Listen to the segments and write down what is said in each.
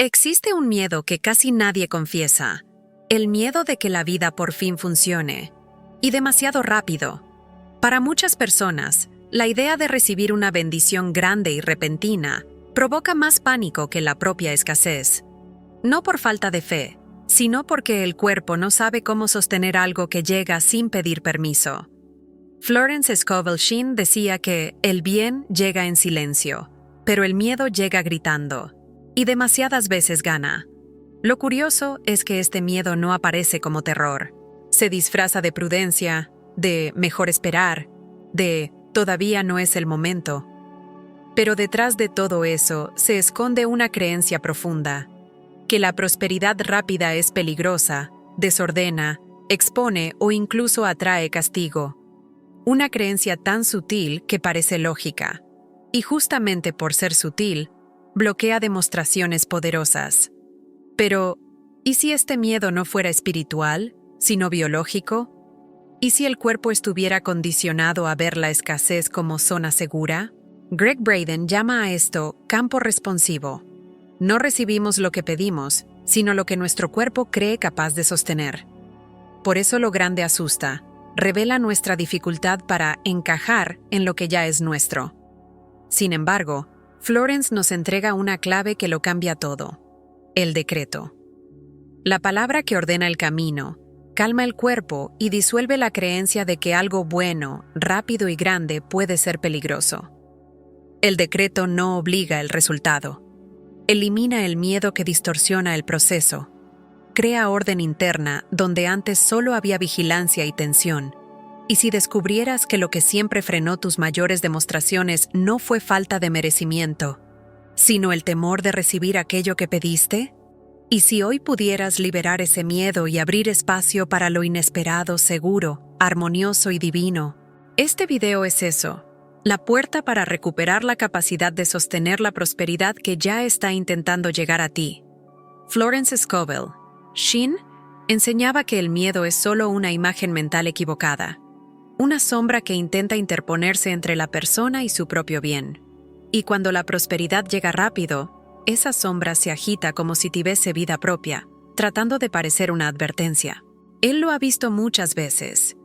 Existe un miedo que casi nadie confiesa, el miedo de que la vida por fin funcione, y demasiado rápido. Para muchas personas, la idea de recibir una bendición grande y repentina provoca más pánico que la propia escasez. No por falta de fe, sino porque el cuerpo no sabe cómo sostener algo que llega sin pedir permiso. Florence Scovel Shinn decía que el bien llega en silencio, pero el miedo llega gritando, y demasiadas veces gana. Lo curioso es que este miedo no aparece como terror. Se disfraza de prudencia, de mejor esperar, de todavía no es el momento. Pero detrás de todo eso se esconde una creencia profunda, que la prosperidad rápida es peligrosa, desordena, expone o incluso atrae castigo. Una creencia tan sutil que parece lógica, y justamente por ser sutil, bloquea demostraciones poderosas. Pero, ¿y si este miedo no fuera espiritual, sino biológico? ¿Y si el cuerpo estuviera condicionado a ver la escasez como zona segura? Greg Braden llama a esto campo responsivo. No recibimos lo que pedimos, sino lo que nuestro cuerpo cree capaz de sostener. Por eso lo grande asusta, revela nuestra dificultad para encajar en lo que ya es nuestro. Sin embargo, Florence nos entrega una clave que lo cambia todo: el decreto. La palabra que ordena el camino, calma el cuerpo y disuelve la creencia de que algo bueno, rápido y grande puede ser peligroso. El decreto no obliga el resultado. Elimina el miedo que distorsiona el proceso. Crea orden interna donde antes solo había vigilancia y tensión. Y si descubrieras que lo que siempre frenó tus mayores demostraciones no fue falta de merecimiento, sino el temor de recibir aquello que pediste, y si hoy pudieras liberar ese miedo y abrir espacio para lo inesperado, seguro, armonioso y divino. Este video es eso, la puerta para recuperar la capacidad de sostener la prosperidad que ya está intentando llegar a ti. Florence Scovel Shinn enseñaba que el miedo es solo una imagen mental equivocada, una sombra que intenta interponerse entre la persona y su propio bien. Y cuando la prosperidad llega rápido, esa sombra se agita como si tuviese vida propia, tratando de parecer una advertencia. Él lo ha visto muchas veces.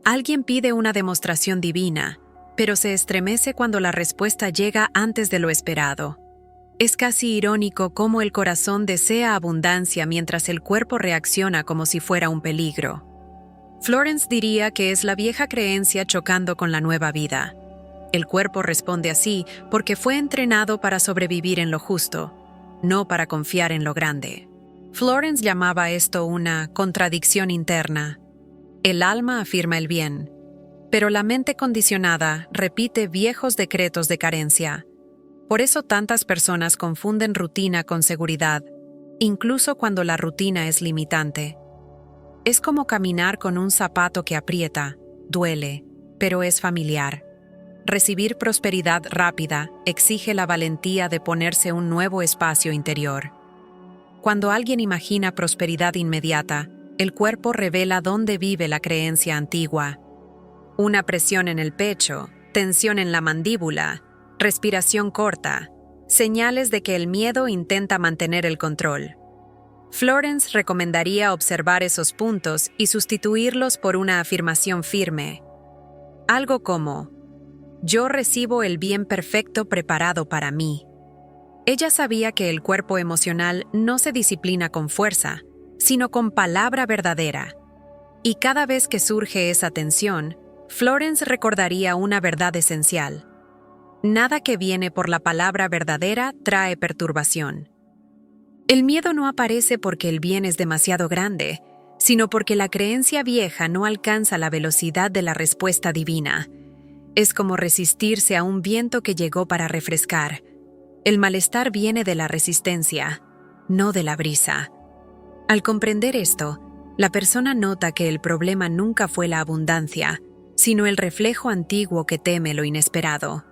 Alguien pide una demostración divina, pero se estremece cuando la respuesta llega antes de lo esperado. Es casi irónico cómo el corazón desea abundancia mientras el cuerpo reacciona como si fuera un peligro. Florence diría que es la vieja creencia chocando con la nueva vida. El cuerpo responde así porque fue entrenado para sobrevivir en lo justo, no para confiar en lo grande. Florence llamaba esto una contradicción interna. El alma afirma el bien, pero la mente condicionada repite viejos decretos de carencia. Por eso tantas personas confunden rutina con seguridad, incluso cuando la rutina es limitante. Es como caminar con un zapato que aprieta, duele, pero es familiar. Recibir prosperidad rápida exige la valentía de ponerse un nuevo espacio interior. Cuando alguien imagina prosperidad inmediata, el cuerpo revela dónde vive la creencia antigua. Una presión en el pecho, tensión en la mandíbula, respiración corta, señales de que el miedo intenta mantener el control. Florence recomendaría observar esos puntos y sustituirlos por una afirmación firme. Algo como: yo recibo el bien perfecto preparado para mí. Ella sabía que el cuerpo emocional no se disciplina con fuerza, sino con palabra verdadera. Y cada vez que surge esa tensión, Florence recordaría una verdad esencial. Nada que viene por la palabra verdadera trae perturbación. El miedo no aparece porque el bien es demasiado grande, sino porque la creencia vieja no alcanza la velocidad de la respuesta divina. Es como resistirse a un viento que llegó para refrescar. El malestar viene de la resistencia, no de la brisa. Al comprender esto, la persona nota que el problema nunca fue la abundancia, sino el reflejo antiguo que teme lo inesperado.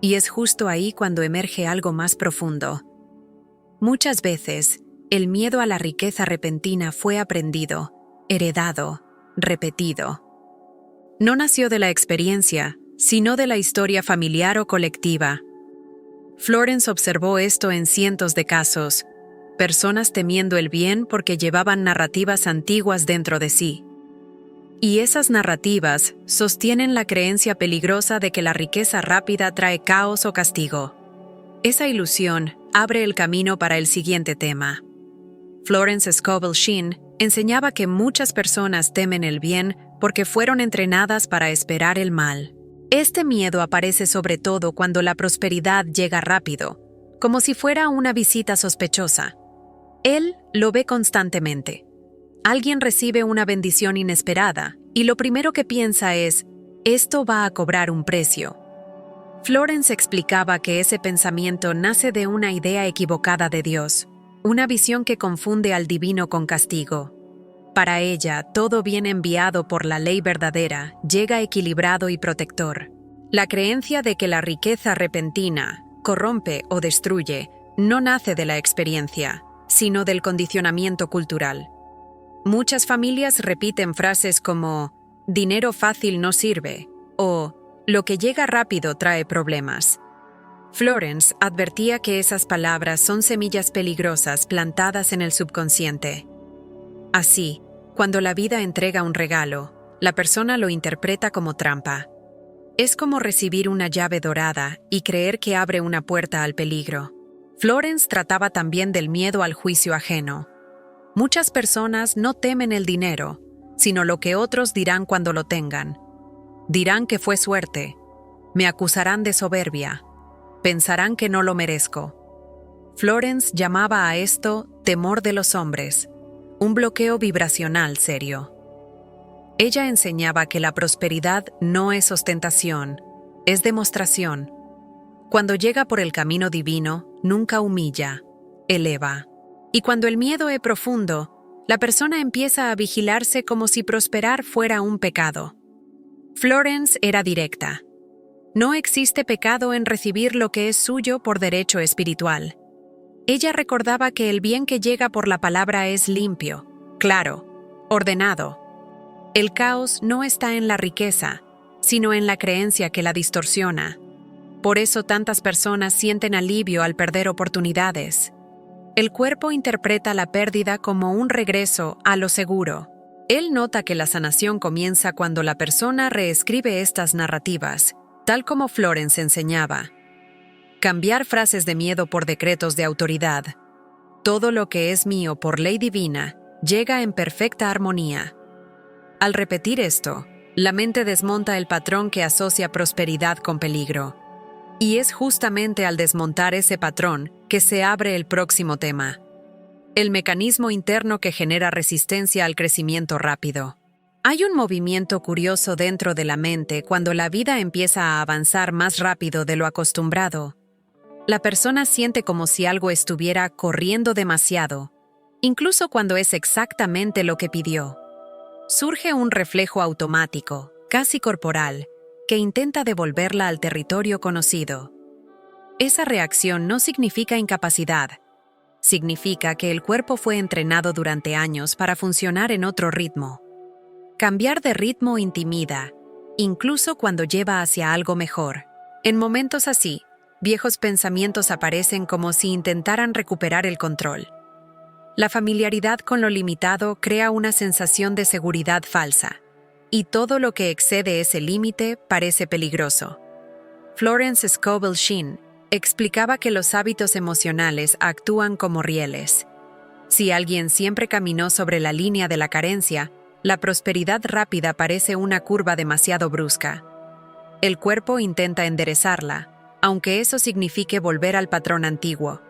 Y es justo ahí cuando emerge algo más profundo. Muchas veces, el miedo a la riqueza repentina fue aprendido, heredado, repetido. No nació de la experiencia, sino de la historia familiar o colectiva. Florence observó esto en cientos de casos, personas temiendo el bien porque llevaban narrativas antiguas dentro de sí. Y esas narrativas sostienen la creencia peligrosa de que la riqueza rápida trae caos o castigo. Esa ilusión abre el camino para el siguiente tema. Florence Scovel Shinn enseñaba que muchas personas temen el bien porque fueron entrenadas para esperar el mal. Este miedo aparece sobre todo cuando la prosperidad llega rápido, como si fuera una visita sospechosa. Él lo ve constantemente. Alguien recibe una bendición inesperada y lo primero que piensa es, esto va a cobrar un precio. Florence explicaba que ese pensamiento nace de una idea equivocada de Dios, una visión que confunde al divino con castigo. Para ella, todo bien enviado por la ley verdadera llega equilibrado y protector. La creencia de que la riqueza repentina corrompe o destruye no nace de la experiencia, sino del condicionamiento cultural. Muchas familias repiten frases como «dinero fácil no sirve» o «lo que llega rápido trae problemas». Florence advertía que esas palabras son semillas peligrosas plantadas en el subconsciente. Así, cuando la vida entrega un regalo, la persona lo interpreta como trampa. Es como recibir una llave dorada y creer que abre una puerta al peligro. Florence trataba también del miedo al juicio ajeno. Muchas personas no temen el dinero, sino lo que otros dirán cuando lo tengan. Dirán que fue suerte, me acusarán de soberbia, pensarán que no lo merezco. Florence llamaba a esto temor de los hombres, un bloqueo vibracional serio. Ella enseñaba que la prosperidad no es ostentación, es demostración. Cuando llega por el camino divino, nunca humilla, eleva. Y cuando el miedo es profundo, la persona empieza a vigilarse como si prosperar fuera un pecado. Florence era directa. No existe pecado en recibir lo que es suyo por derecho espiritual. Ella recordaba que el bien que llega por la palabra es limpio, claro, ordenado. El caos no está en la riqueza, sino en la creencia que la distorsiona. Por eso tantas personas sienten alivio al perder oportunidades. El cuerpo interpreta la pérdida como un regreso a lo seguro. Él nota que la sanación comienza cuando la persona reescribe estas narrativas, tal como Florence enseñaba. Cambiar frases de miedo por decretos de autoridad. Todo lo que es mío por ley divina llega en perfecta armonía. Al repetir esto, la mente desmonta el patrón que asocia prosperidad con peligro. Y es justamente al desmontar ese patrón que se abre el próximo tema. El mecanismo interno que genera resistencia al crecimiento rápido. Hay un movimiento curioso dentro de la mente cuando la vida empieza a avanzar más rápido de lo acostumbrado. La persona siente como si algo estuviera corriendo demasiado, incluso cuando es exactamente lo que pidió. Surge un reflejo automático, casi corporal, que intenta devolverla al territorio conocido. Esa reacción no significa incapacidad. Significa que el cuerpo fue entrenado durante años para funcionar en otro ritmo. Cambiar de ritmo intimida, incluso cuando lleva hacia algo mejor. En momentos así, viejos pensamientos aparecen como si intentaran recuperar el control. La familiaridad con lo limitado crea una sensación de seguridad falsa, y todo lo que excede ese límite parece peligroso. Florence Scovel Shinn explicaba que los hábitos emocionales actúan como rieles. Si alguien siempre caminó sobre la línea de la carencia, la prosperidad rápida parece una curva demasiado brusca. El cuerpo intenta enderezarla, aunque eso signifique volver al patrón antiguo.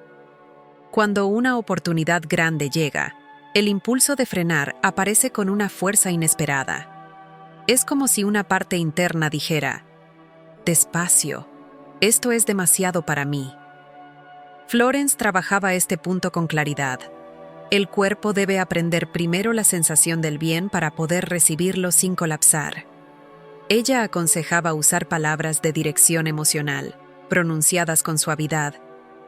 Cuando una oportunidad grande llega, el impulso de frenar aparece con una fuerza inesperada. Es como si una parte interna dijera, «Despacio, esto es demasiado para mí». Florence trabajaba este punto con claridad. El cuerpo debe aprender primero la sensación del bien para poder recibirlo sin colapsar. Ella aconsejaba usar palabras de dirección emocional, pronunciadas con suavidad,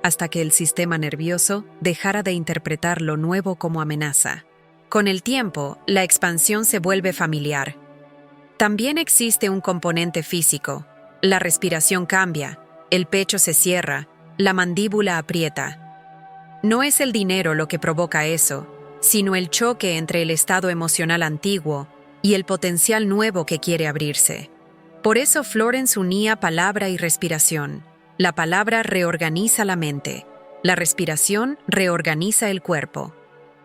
hasta que el sistema nervioso dejara de interpretar lo nuevo como amenaza. Con el tiempo, la expansión se vuelve familiar. También existe un componente físico. La respiración cambia, el pecho se cierra, la mandíbula aprieta. No es el dinero lo que provoca eso, sino el choque entre el estado emocional antiguo y el potencial nuevo que quiere abrirse. Por eso Florence unía palabra y respiración. La palabra reorganiza la mente, la respiración reorganiza el cuerpo.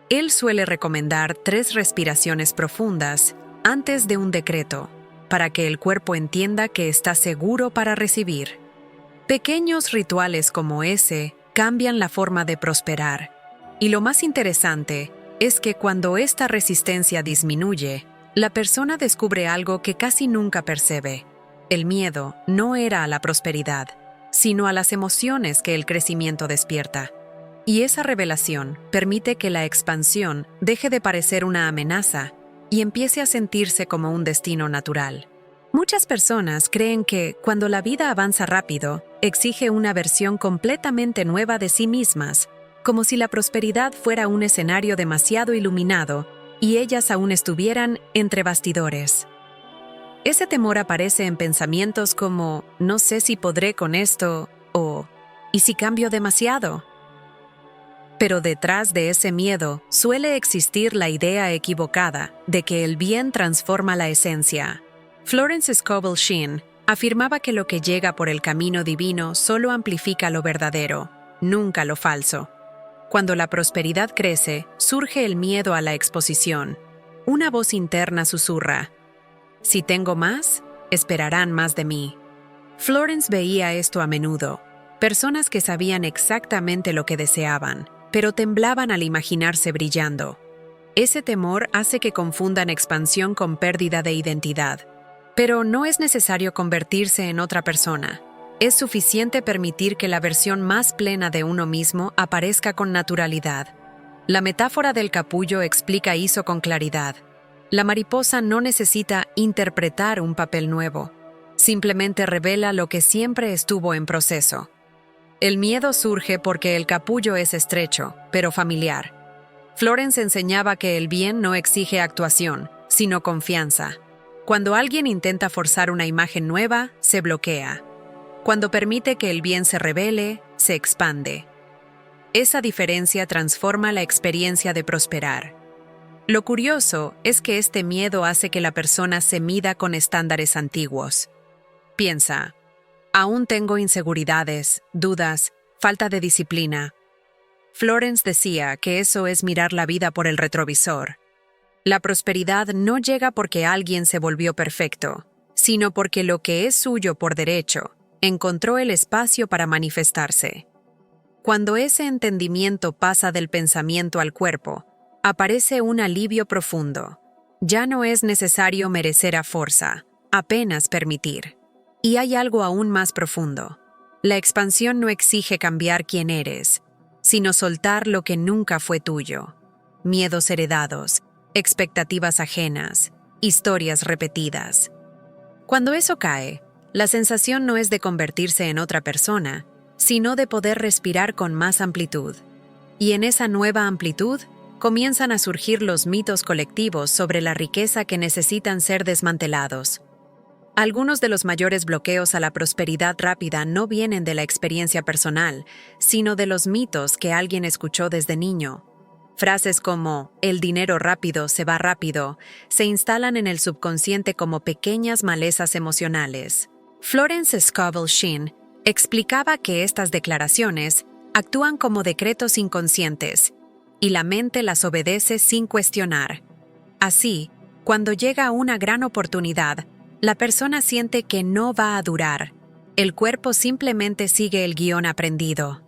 Él suele recomendar 3 respiraciones profundas antes de un decreto, para que el cuerpo entienda que está seguro para recibir. Pequeños rituales como ese cambian la forma de prosperar. Y lo más interesante es que cuando esta resistencia disminuye, la persona descubre algo que casi nunca percibe. El miedo no era a la prosperidad, sino a las emociones que el crecimiento despierta. Y esa revelación permite que la expansión deje de parecer una amenaza y empiece a sentirse como un destino natural. Muchas personas creen que, cuando la vida avanza rápido, exige una versión completamente nueva de sí mismas, como si la prosperidad fuera un escenario demasiado iluminado y ellas aún estuvieran entre bastidores. Ese temor aparece en pensamientos como «no sé si podré con esto» o «¿y si cambio demasiado?». Pero detrás de ese miedo suele existir la idea equivocada de que el bien transforma la esencia. Florence Scovel Shinn afirmaba que lo que llega por el camino divino solo amplifica lo verdadero, nunca lo falso. Cuando la prosperidad crece, surge el miedo a la exposición. Una voz interna susurra: «Si tengo más, esperarán más de mí». Florence veía esto a menudo. Personas que sabían exactamente lo que deseaban, pero temblaban al imaginarse brillando. Ese temor hace que confundan expansión con pérdida de identidad. Pero no es necesario convertirse en otra persona. Es suficiente permitir que la versión más plena de uno mismo aparezca con naturalidad. La metáfora del capullo explica eso con claridad. La mariposa no necesita interpretar un papel nuevo. Simplemente revela lo que siempre estuvo en proceso. El miedo surge porque el capullo es estrecho, pero familiar. Florence enseñaba que el bien no exige actuación, sino confianza. Cuando alguien intenta forzar una imagen nueva, se bloquea. Cuando permite que el bien se revele, se expande. Esa diferencia transforma la experiencia de prosperar. Lo curioso es que este miedo hace que la persona se mida con estándares antiguos. Piensa: aún tengo inseguridades, dudas, falta de disciplina. Florence decía que eso es mirar la vida por el retrovisor. La prosperidad no llega porque alguien se volvió perfecto, sino porque lo que es suyo por derecho encontró el espacio para manifestarse. Cuando ese entendimiento pasa del pensamiento al cuerpo, aparece un alivio profundo. Ya no es necesario merecer a fuerza, apenas permitir. Y hay algo aún más profundo. La expansión no exige cambiar quién eres, sino soltar lo que nunca fue tuyo. Miedos heredados, expectativas ajenas, historias repetidas. Cuando eso cae, la sensación no es de convertirse en otra persona, sino de poder respirar con más amplitud. Y en esa nueva amplitud, comienzan a surgir los mitos colectivos sobre la riqueza que necesitan ser desmantelados. Algunos de los mayores bloqueos a la prosperidad rápida no vienen de la experiencia personal, sino de los mitos que alguien escuchó desde niño. Frases como «el dinero rápido se va rápido» se instalan en el subconsciente como pequeñas malezas emocionales. Florence Scovel Shinn explicaba que estas declaraciones actúan como decretos inconscientes y la mente las obedece sin cuestionar. Así, cuando llega una gran oportunidad, la persona siente que no va a durar. El cuerpo simplemente sigue el guión aprendido.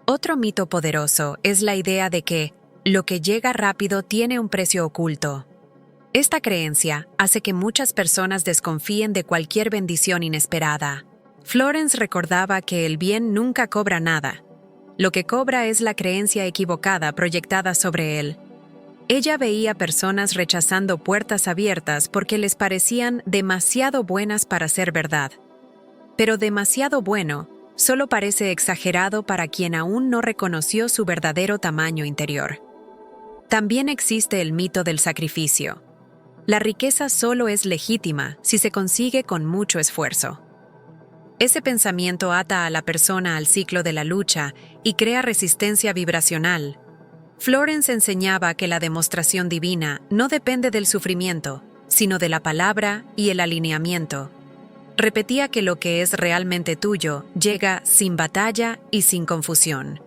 Otro mito poderoso es la idea de que lo que llega rápido tiene un precio oculto. Esta creencia hace que muchas personas desconfíen de cualquier bendición inesperada. Florence recordaba que el bien nunca cobra nada. Lo que cobra es la creencia equivocada proyectada sobre él. Ella veía personas rechazando puertas abiertas porque les parecían demasiado buenas para ser verdad. Pero demasiado bueno solo parece exagerado para quien aún no reconoció su verdadero tamaño interior. También existe el mito del sacrificio. La riqueza solo es legítima si se consigue con mucho esfuerzo. Ese pensamiento ata a la persona al ciclo de la lucha y crea resistencia vibracional. Florence enseñaba que la demostración divina no depende del sufrimiento, sino de la palabra y el alineamiento. Repetía que lo que es realmente tuyo llega sin batalla y sin confusión.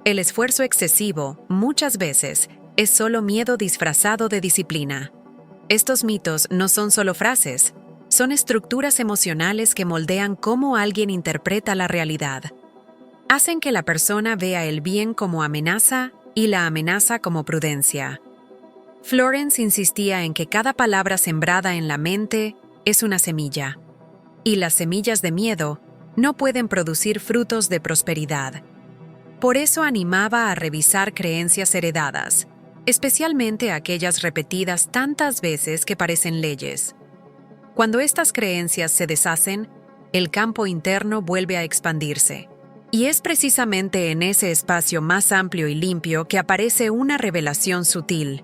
El esfuerzo excesivo, muchas veces, es solo miedo disfrazado de disciplina. Estos mitos no son solo frases, son estructuras emocionales que moldean cómo alguien interpreta la realidad. Hacen que la persona vea el bien como amenaza y la amenaza como prudencia. Florence insistía en que cada palabra sembrada en la mente es una semilla, y las semillas de miedo no pueden producir frutos de prosperidad. Por eso animaba a revisar creencias heredadas, especialmente aquellas repetidas tantas veces que parecen leyes. Cuando estas creencias se deshacen, el campo interno vuelve a expandirse. Y es precisamente en ese espacio más amplio y limpio que aparece una revelación sutil.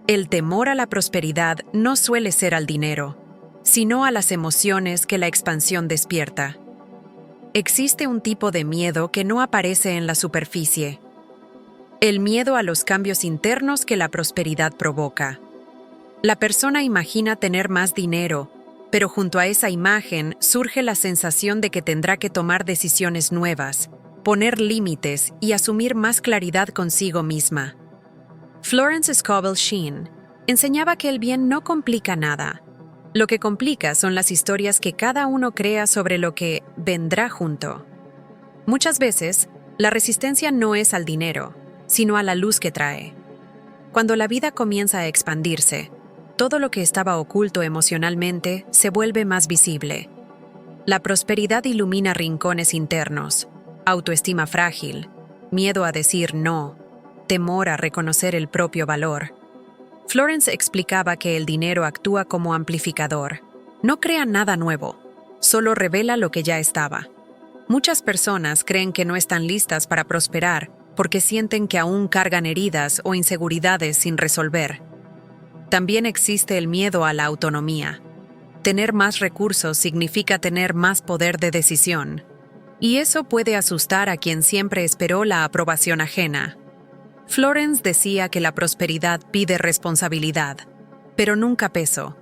El temor a la prosperidad no suele ser al dinero, sino a las emociones que la expansión despierta. Existe un tipo de miedo que no aparece en la superficie. El miedo a los cambios internos que la prosperidad provoca. La persona imagina tener más dinero, pero junto a esa imagen surge la sensación de que tendrá que tomar decisiones nuevas, poner límites y asumir más claridad consigo misma. Florence Scovel Sheen enseñaba que el bien no complica nada. Lo que complica son las historias que cada uno crea sobre lo que vendrá junto. Muchas veces, la resistencia no es al dinero, sino a la luz que trae. Cuando la vida comienza a expandirse, todo lo que estaba oculto emocionalmente se vuelve más visible. La prosperidad ilumina rincones internos, autoestima frágil, miedo a decir no, temor a reconocer el propio valor. Florence explicaba que el dinero actúa como amplificador. No crea nada nuevo, solo revela lo que ya estaba. Muchas personas creen que no están listas para prosperar porque sienten que aún cargan heridas o inseguridades sin resolver. También existe el miedo a la autonomía. Tener más recursos significa tener más poder de decisión. Y eso puede asustar a quien siempre esperó la aprobación ajena. Florence decía que la prosperidad pide responsabilidad, pero nunca peso.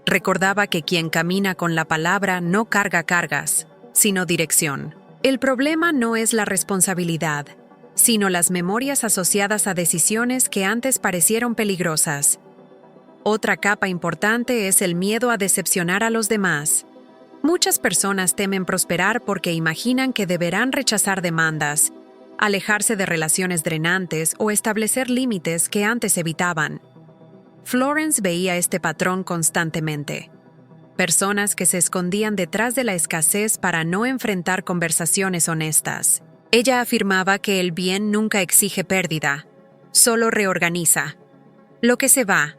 Recordaba que quien camina con la palabra no carga cargas, sino dirección. El problema no es la responsabilidad, sino las memorias asociadas a decisiones que antes parecieron peligrosas. Otra capa importante es el miedo a decepcionar a los demás. Muchas personas temen prosperar porque imaginan que deberán rechazar demandas, alejarse de relaciones drenantes o establecer límites que antes evitaban. Florence veía este patrón constantemente. Personas que se escondían detrás de la escasez para no enfrentar conversaciones honestas. Ella afirmaba que el bien nunca exige pérdida, solo reorganiza. Lo que se va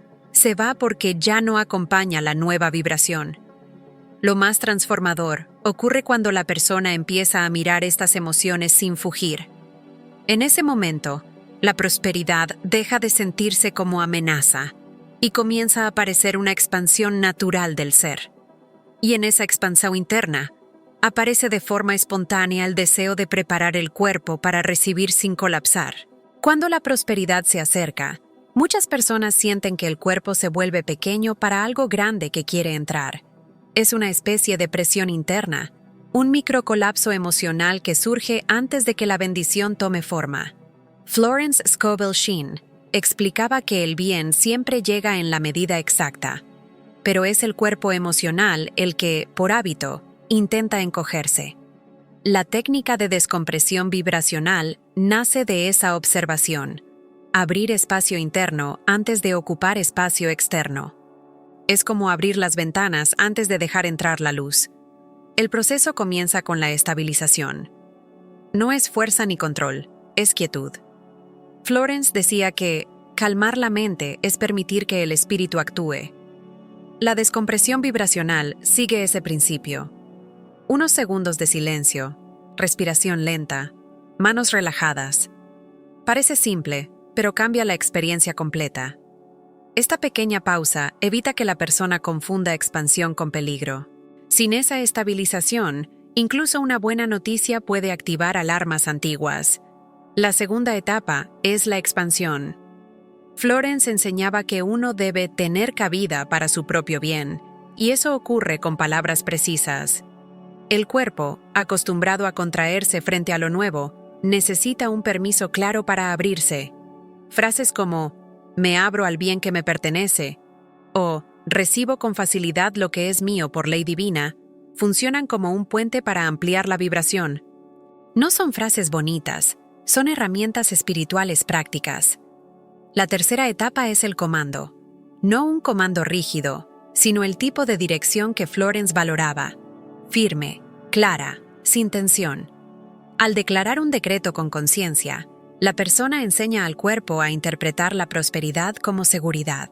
porque ya no acompaña la nueva vibración. Lo más transformador ocurre cuando la persona empieza a mirar estas emociones sin fugir. En ese momento, la prosperidad deja de sentirse como amenaza y comienza a aparecer una expansión natural del ser. Y en esa expansión interna, aparece de forma espontánea el deseo de preparar el cuerpo para recibir sin colapsar. Cuando la prosperidad se acerca, muchas personas sienten que el cuerpo se vuelve pequeño para algo grande que quiere entrar. Es una especie de presión interna, un microcolapso emocional que surge antes de que la bendición tome forma. Florence Scovel Sheen explicaba que el bien siempre llega en la medida exacta, pero es el cuerpo emocional el que, por hábito, intenta encogerse. La técnica de descompresión vibracional nace de esa observación: abrir espacio interno antes de ocupar espacio externo. Es como abrir las ventanas antes de dejar entrar la luz. El proceso comienza con la estabilización. No es fuerza ni control, es quietud. Florence decía que calmar la mente es permitir que el espíritu actúe. La descompresión vibracional sigue ese principio. Unos segundos de silencio, respiración lenta, manos relajadas. Parece simple, pero cambia la experiencia completa. Esta pequeña pausa evita que la persona confunda expansión con peligro. Sin esa estabilización, incluso una buena noticia puede activar alarmas antiguas. La segunda etapa es la expansión. Florence enseñaba que uno debe tener cabida para su propio bien, y eso ocurre con palabras precisas. El cuerpo, acostumbrado a contraerse frente a lo nuevo, necesita un permiso claro para abrirse. Frases como «me abro al bien que me pertenece» o «recibo con facilidad lo que es mío por ley divina» funcionan como un puente para ampliar la vibración. No son frases bonitas, son herramientas espirituales prácticas. La tercera etapa es el comando. No un comando rígido, sino el tipo de dirección que Florence valoraba. Firme, clara, sin tensión. Al declarar un decreto con conciencia, la persona enseña al cuerpo a interpretar la prosperidad como seguridad.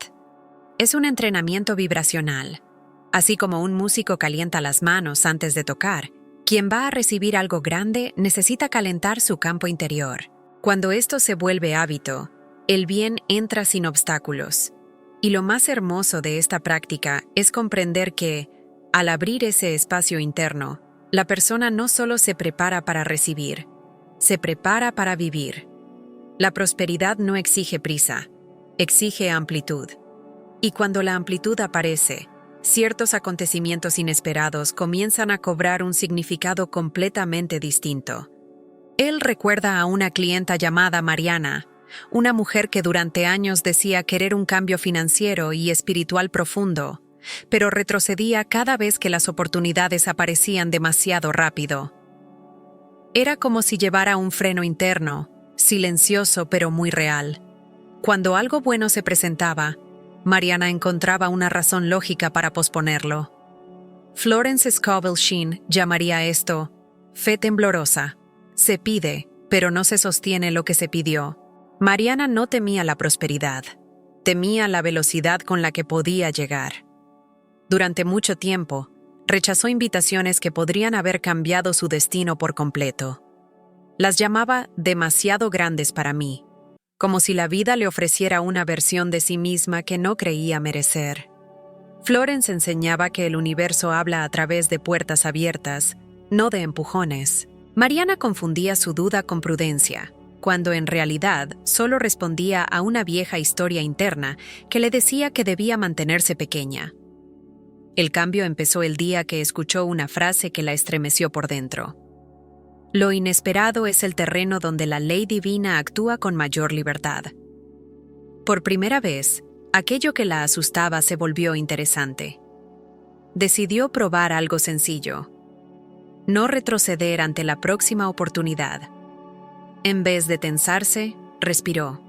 Es un entrenamiento vibracional. Así como un músico calienta las manos antes de tocar, quien va a recibir algo grande necesita calentar su campo interior. Cuando esto se vuelve hábito, el bien entra sin obstáculos. Y lo más hermoso de esta práctica es comprender que, al abrir ese espacio interno, la persona no solo se prepara para recibir, se prepara para vivir. La prosperidad no exige prisa, exige amplitud. Y cuando la amplitud aparece, ciertos acontecimientos inesperados comienzan a cobrar un significado completamente distinto. Él recuerda a una clienta llamada Mariana, una mujer que durante años decía querer un cambio financiero y espiritual profundo, pero retrocedía cada vez que las oportunidades aparecían demasiado rápido. Era como si llevara un freno interno, silencioso pero muy real. Cuando algo bueno se presentaba, Mariana encontraba una razón lógica para posponerlo. Florence Scovel Shinn llamaría esto fe temblorosa. Se pide, pero no se sostiene lo que se pidió. Mariana no temía la prosperidad, temía la velocidad con la que podía llegar. Durante mucho tiempo, rechazó invitaciones que podrían haber cambiado su destino por completo. Las llamaba demasiado grandes para mí, como si la vida le ofreciera una versión de sí misma que no creía merecer. Florence enseñaba que el universo habla a través de puertas abiertas, no de empujones. Mariana confundía su duda con prudencia, cuando en realidad solo respondía a una vieja historia interna que le decía que debía mantenerse pequeña. El cambio empezó el día que escuchó una frase que la estremeció por dentro. Lo inesperado es el terreno donde la ley divina actúa con mayor libertad. Por primera vez, aquello que la asustaba se volvió interesante. Decidió probar algo sencillo. No retroceder ante la próxima oportunidad. En vez de tensarse, respiró.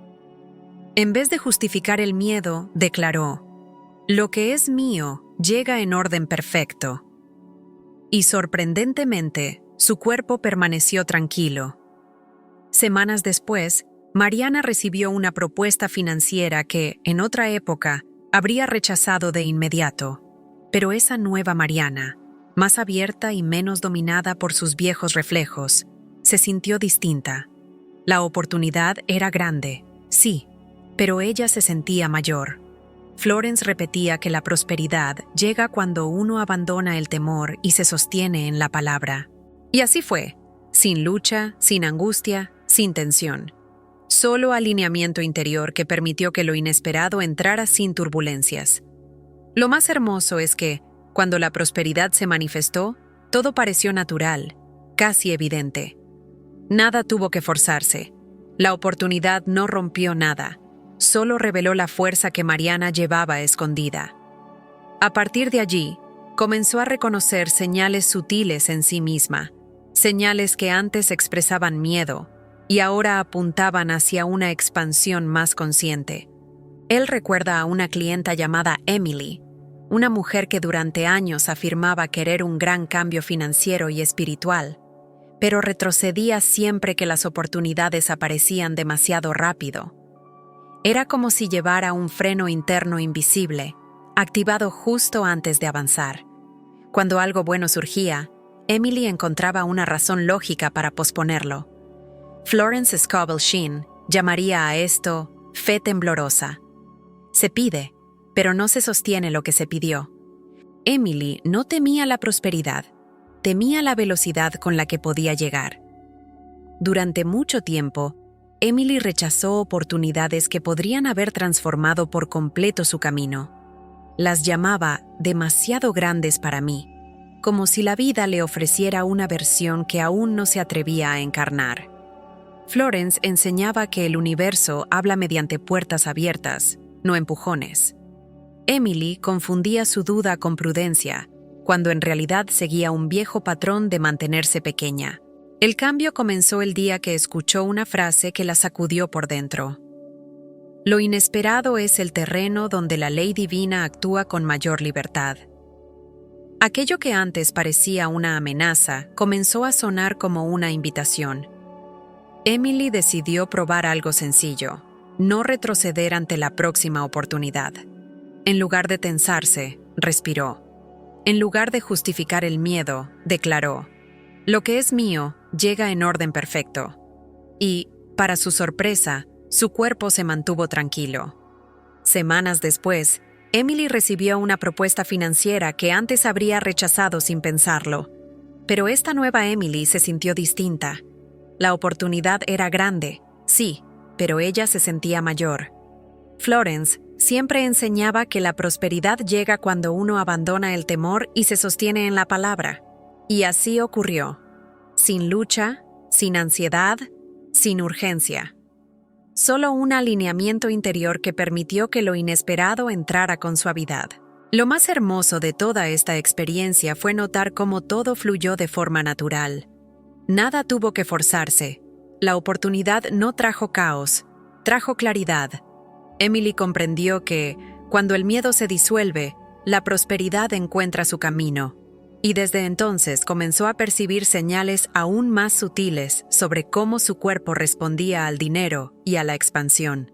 En vez de justificar el miedo, declaró: «Lo que es mío llega en orden perfecto». Y sorprendentemente, su cuerpo permaneció tranquilo. Semanas después, Mariana recibió una propuesta financiera que, en otra época, habría rechazado de inmediato. Pero esa nueva Mariana, más abierta y menos dominada por sus viejos reflejos, se sintió distinta. La oportunidad era grande, sí, pero ella se sentía mayor. Florence repetía que la prosperidad llega cuando uno abandona el temor y se sostiene en la palabra. Y así fue, sin lucha, sin angustia, sin tensión. Solo alineamiento interior que permitió que lo inesperado entrara sin turbulencias. Lo más hermoso es que, cuando la prosperidad se manifestó, todo pareció natural, casi evidente. Nada tuvo que forzarse. La oportunidad no rompió nada, solo reveló la fuerza que Mariana llevaba escondida. A partir de allí, comenzó a reconocer señales sutiles en sí misma, señales que antes expresaban miedo y ahora apuntaban hacia una expansión más consciente. Él recuerda a una clienta llamada Emily, una mujer que durante años afirmaba querer un gran cambio financiero y espiritual, pero retrocedía siempre que las oportunidades aparecían demasiado rápido. Era como si llevara un freno interno invisible, activado justo antes de avanzar. Cuando algo bueno surgía, Emily encontraba una razón lógica para posponerlo. Florence Scovel Shinn llamaría a esto fe temblorosa. Se pide, pero no se sostiene lo que se pidió. Emily no temía la prosperidad, temía la velocidad con la que podía llegar. Durante mucho tiempo, Emily rechazó oportunidades que podrían haber transformado por completo su camino. Las llamaba demasiado grandes para mí, como si la vida le ofreciera una versión que aún no se atrevía a encarnar. Florence enseñaba que el universo habla mediante puertas abiertas, no empujones. Emily confundía su duda con prudencia, cuando en realidad seguía un viejo patrón de mantenerse pequeña. El cambio comenzó el día que escuchó una frase que la sacudió por dentro. Lo inesperado es el terreno donde la ley divina actúa con mayor libertad. Aquello que antes parecía una amenaza comenzó a sonar como una invitación. Emily decidió probar algo sencillo, no retroceder ante la próxima oportunidad. En lugar de tensarse, respiró. En lugar de justificar el miedo, declaró: "Lo que es mío llega en orden perfecto". Y, para su sorpresa, su cuerpo se mantuvo tranquilo. Semanas después, Emily recibió una propuesta financiera que antes habría rechazado sin pensarlo. Pero esta nueva Emily se sintió distinta. La oportunidad era grande, sí, pero ella se sentía mayor. Florence siempre enseñaba que la prosperidad llega cuando uno abandona el temor y se sostiene en la palabra. Y así ocurrió. Sin lucha, sin ansiedad, sin urgencia. Solo un alineamiento interior que permitió que lo inesperado entrara con suavidad. Lo más hermoso de toda esta experiencia fue notar cómo todo fluyó de forma natural. Nada tuvo que forzarse. La oportunidad no trajo caos, trajo claridad. Emily comprendió que, cuando el miedo se disuelve, la prosperidad encuentra su camino. Y desde entonces comenzó a percibir señales aún más sutiles sobre cómo su cuerpo respondía al dinero y a la expansión.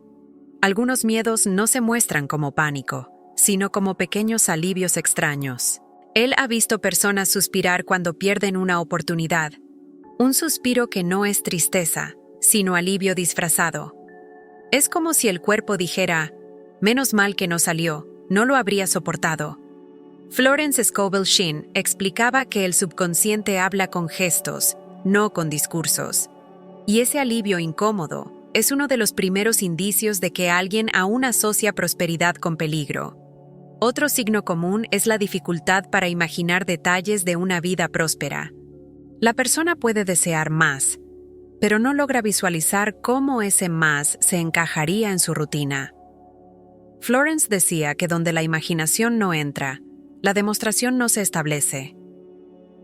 Algunos miedos no se muestran como pánico, sino como pequeños alivios extraños. Él ha visto personas suspirar cuando pierden una oportunidad. Un suspiro que no es tristeza, sino alivio disfrazado. Es como si el cuerpo dijera: "Menos mal que no salió, no lo habría soportado". Florence Scovel Shinn explicaba que el subconsciente habla con gestos, no con discursos. Y ese alivio incómodo es uno de los primeros indicios de que alguien aún asocia prosperidad con peligro. Otro signo común es la dificultad para imaginar detalles de una vida próspera. La persona puede desear más, pero no logra visualizar cómo ese más se encajaría en su rutina. Florence decía que donde la imaginación no entra, la demostración no se establece.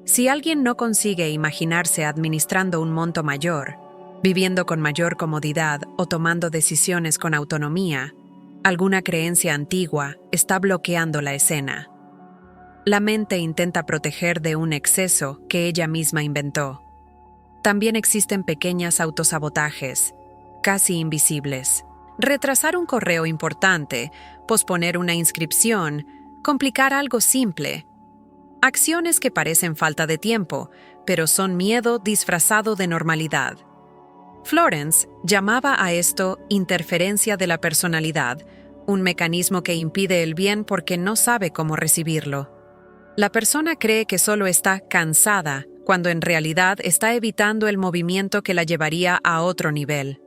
Si alguien no consigue imaginarse administrando un monto mayor, viviendo con mayor comodidad o tomando decisiones con autonomía, alguna creencia antigua está bloqueando la escena. La mente intenta proteger de un exceso que ella misma inventó. También existen pequeños autosabotajes, casi invisibles. Retrasar un correo importante, posponer una inscripción, complicar algo simple. Acciones que parecen falta de tiempo, pero son miedo disfrazado de normalidad. Florence llamaba a esto interferencia de la personalidad, un mecanismo que impide el bien porque no sabe cómo recibirlo. La persona cree que solo está cansada, cuando en realidad está evitando el movimiento que la llevaría a otro nivel.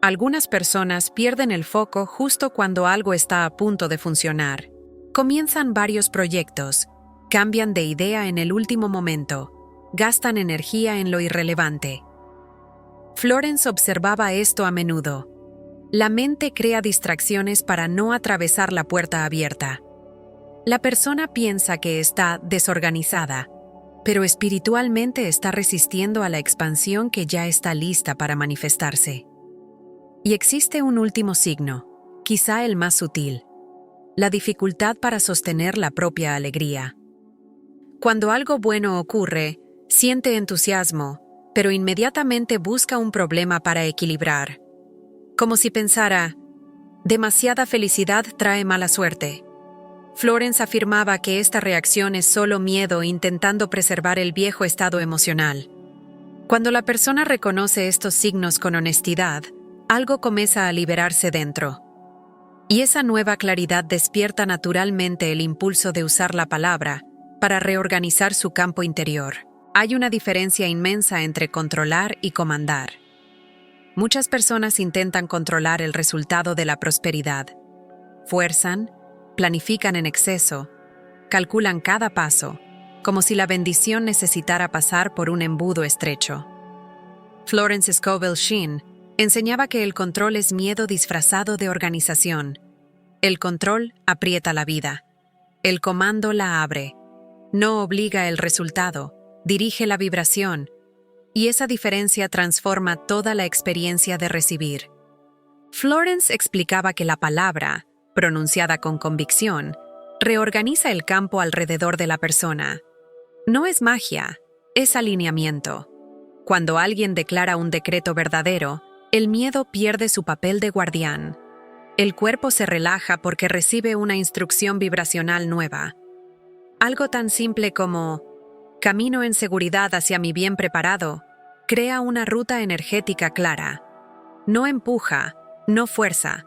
Algunas personas pierden el foco justo cuando algo está a punto de funcionar. Comienzan varios proyectos, cambian de idea en el último momento, gastan energía en lo irrelevante. Florence observaba esto a menudo. La mente crea distracciones para no atravesar la puerta abierta. La persona piensa que está desorganizada, pero espiritualmente está resistiendo a la expansión que ya está lista para manifestarse. Y existe un último signo, quizá el más sutil: la dificultad para sostener la propia alegría. Cuando algo bueno ocurre, siente entusiasmo, pero inmediatamente busca un problema para equilibrar. Como si pensara: demasiada felicidad trae mala suerte. Florence afirmaba que esta reacción es solo miedo intentando preservar el viejo estado emocional. Cuando la persona reconoce estos signos con honestidad, algo comienza a liberarse dentro. Y esa nueva claridad despierta naturalmente el impulso de usar la palabra para reorganizar su campo interior. Hay una diferencia inmensa entre controlar y comandar. Muchas personas intentan controlar el resultado de la prosperidad. Fuerzan, planifican en exceso, calculan cada paso, como si la bendición necesitara pasar por un embudo estrecho. Florence Scovel Shinn enseñaba que el control es miedo disfrazado de organización. El control aprieta la vida. El comando la abre. No obliga el resultado, dirige la vibración, y esa diferencia transforma toda la experiencia de recibir. Florence explicaba que la palabra, pronunciada con convicción, reorganiza el campo alrededor de la persona. No es magia, es alineamiento. Cuando alguien declara un decreto verdadero, el miedo pierde su papel de guardián. El cuerpo se relaja porque recibe una instrucción vibracional nueva. Algo tan simple como camino en seguridad hacia mi bien preparado, crea una ruta energética clara. No empuja, no fuerza.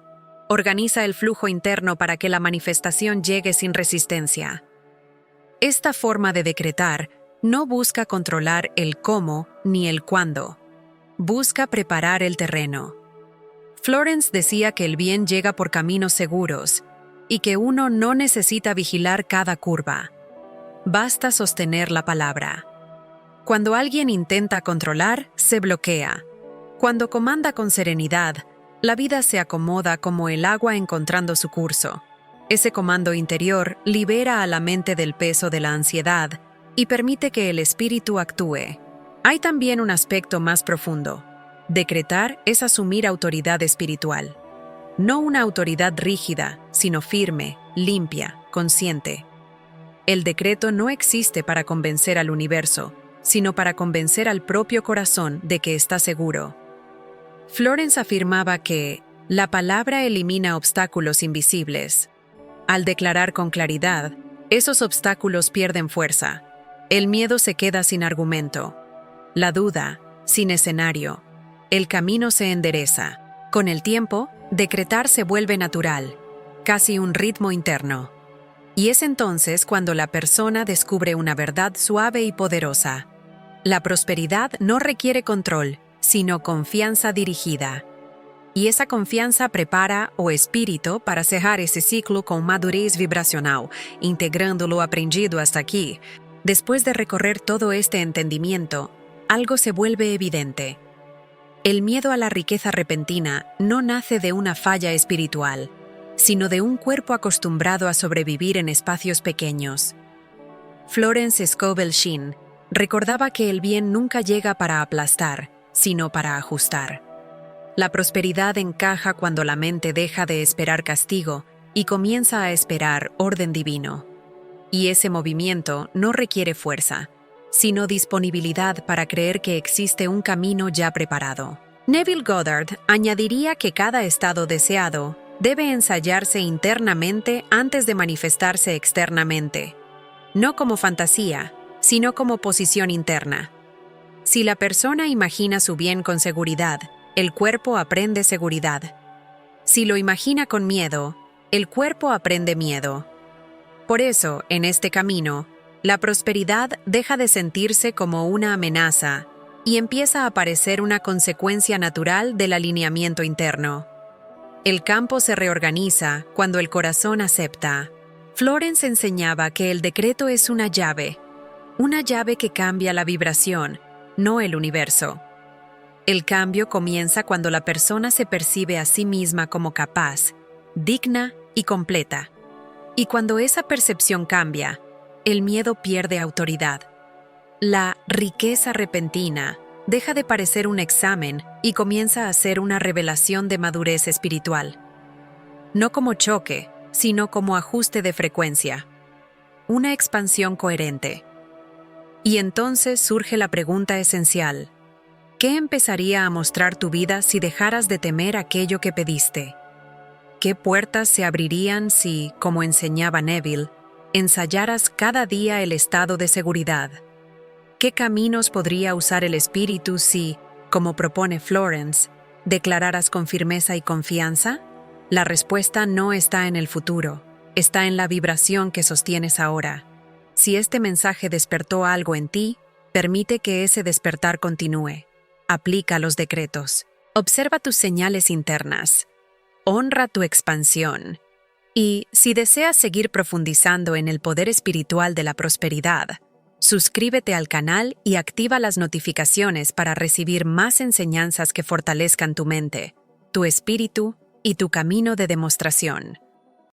Organiza el flujo interno para que la manifestación llegue sin resistencia. Esta forma de decretar no busca controlar el cómo ni el cuándo. Busca preparar el terreno. Florence decía que el bien llega por caminos seguros y que uno no necesita vigilar cada curva. Basta sostener la palabra. Cuando alguien intenta controlar, se bloquea. Cuando comanda con serenidad, la vida se acomoda como el agua encontrando su curso. Ese comando interior libera a la mente del peso de la ansiedad y permite que el espíritu actúe. Hay también un aspecto más profundo. Decretar es asumir autoridad espiritual. No una autoridad rígida, sino firme, limpia, consciente. El decreto no existe para convencer al universo, sino para convencer al propio corazón de que está seguro. Florence afirmaba que la palabra elimina obstáculos invisibles. Al declarar con claridad, esos obstáculos pierden fuerza. El miedo se queda sin argumento. La duda, sin escenario. El camino se endereza. Con el tiempo, decretar se vuelve natural, casi un ritmo interno. Y es entonces cuando la persona descubre una verdad suave y poderosa. La prosperidad no requiere control, sino confianza dirigida. Y esa confianza prepara o espíritu para cerrar ese ciclo con madurez vibracional, integrando lo aprendido hasta aquí. Después de recorrer todo este entendimiento, algo se vuelve evidente. El miedo a la riqueza repentina no nace de una falla espiritual, sino de un cuerpo acostumbrado a sobrevivir en espacios pequeños. Florence Scovel Shinn recordaba que el bien nunca llega para aplastar, sino para ajustar. La prosperidad encaja cuando la mente deja de esperar castigo y comienza a esperar orden divino. Y ese movimiento no requiere fuerza, sino disponibilidad para creer que existe un camino ya preparado. Neville Goddard añadiría que cada estado deseado debe ensayarse internamente antes de manifestarse externamente, no como fantasía, sino como posición interna. Si la persona imagina su bien con seguridad, el cuerpo aprende seguridad. Si lo imagina con miedo, el cuerpo aprende miedo. Por eso, en este camino, la prosperidad deja de sentirse como una amenaza y empieza a parecer una consecuencia natural del alineamiento interno. El campo se reorganiza cuando el corazón acepta. Florence enseñaba que el decreto es una llave que cambia la vibración, no el universo. El cambio comienza cuando la persona se percibe a sí misma como capaz, digna y completa. Y cuando esa percepción cambia, el miedo pierde autoridad. La riqueza repentina deja de parecer un examen y comienza a ser una revelación de madurez espiritual. No como choque, sino como ajuste de frecuencia. Una expansión coherente. Y entonces surge la pregunta esencial. ¿Qué empezaría a mostrar tu vida si dejaras de temer aquello que pediste? ¿Qué puertas se abrirían si, como enseñaba Neville, ensayaras cada día el estado de seguridad? ¿Qué caminos podría usar el espíritu si, como propone Florence, declararas con firmeza y confianza? La respuesta no está en el futuro, está en la vibración que sostienes ahora. Si este mensaje despertó algo en ti, permite que ese despertar continúe. Aplica los decretos. Observa tus señales internas. Honra tu expansión. Y, si deseas seguir profundizando en el poder espiritual de la prosperidad, suscríbete al canal y activa las notificaciones para recibir más enseñanzas que fortalezcan tu mente, tu espíritu y tu camino de demostración.